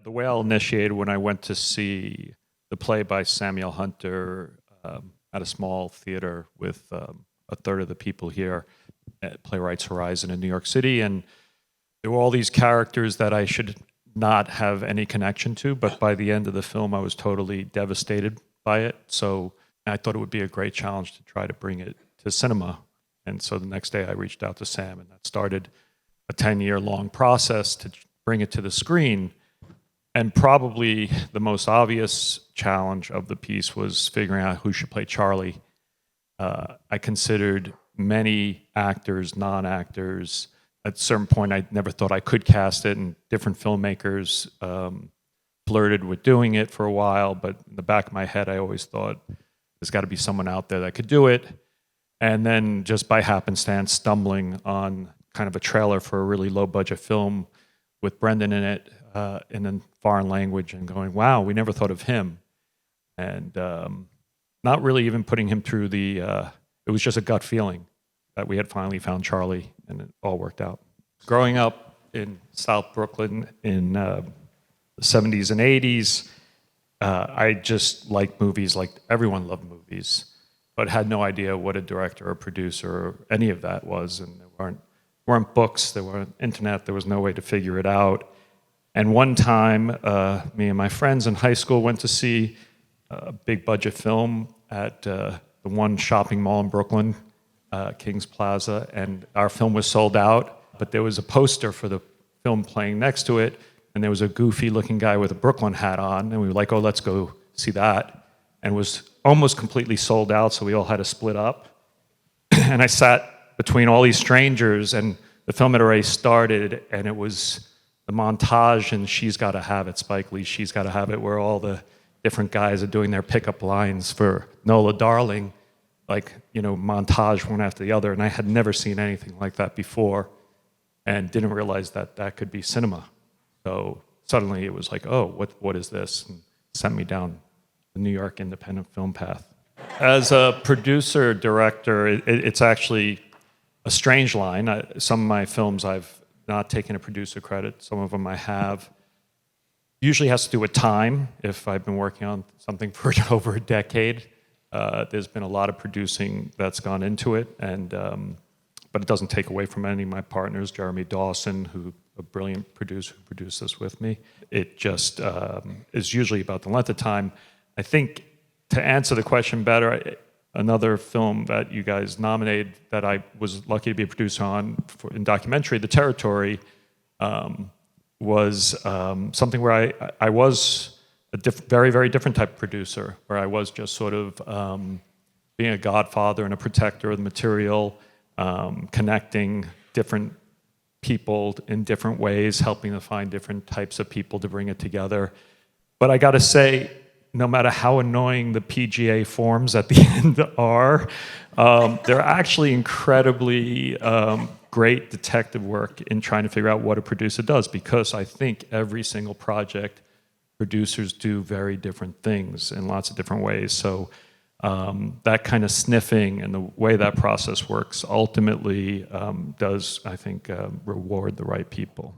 The Whale initiated when I went to see the play by Samuel Hunter at a small theater with a third of the people here at Playwrights Horizon in New York City. And there were all these characters that I should not have any connection to, but by the end of the film, I was totally devastated by it. So I thought it would be a great challenge to try to bring it to cinema. And so the next day I reached out to Sam, and that started a 10-year-long process to bring it to the screen. And probably the most obvious challenge of the piece was figuring out who should play Charlie. I considered many actors, non-actors. At a certain point, I never thought I could cast it, and different filmmakers flirted with doing it for a while, but in the back of my head, I always thought, there's got to be someone out there that could do it. And then just by happenstance, stumbling on kind of a trailer for a really low-budget film with Brendan in it, in a foreign language, and going, wow, we never thought of him. And not really even putting him through it was just a gut feeling that we had finally found Charlie, and it all worked out. Growing up in South Brooklyn in the 70s and 80s, I just liked movies like everyone loved movies, but had no idea what a director or producer or any of that was. And there weren't books, there weren't internet, there was no way to figure it out. And one time, me and my friends in high school went to see a big budget film at the one shopping mall in Brooklyn, Kings Plaza, and our film was sold out, but there was a poster for the film playing next to it, and there was a goofy looking guy with a Brooklyn hat on, and we were like, oh, let's go see that. And it was almost completely sold out, so we all had to split up. And I sat between all these strangers, and the film had already started, and it was the montage and She's Gotta Have It, Spike Lee, She's Gotta Have It, where all the different guys are doing their pickup lines for Nola Darling, like, montage one after the other. And I had never seen anything like that before and didn't realize that that could be cinema. So suddenly it was like, oh, what is this? And sent me down the New York independent film path. As a producer, director, it's actually a strange line. Some of my films I've not taken a producer credit. Some of them I have. Usually has to do with time. If I've been working on something for over a decade, there's been a lot of producing that's gone into it, but it doesn't take away from any of my partners. Jeremy Dawson, who a brilliant producer who produced this with me. It just is usually about the length of time. I think to answer the question better, another film that you guys nominated that I was lucky to be a producer on in documentary, The Territory, was something where I was a very, very different type of producer, where I was just sort of being a godfather and a protector of the material, connecting different people in different ways, helping to find different types of people to bring it together. But I gotta say, no matter how annoying the PGA forms at the end are, they're actually incredibly great detective work in trying to figure out what a producer does, because I think every single project, producers do very different things in lots of different ways. So that kind of sniffing and the way that process works ultimately does, I think, reward the right people.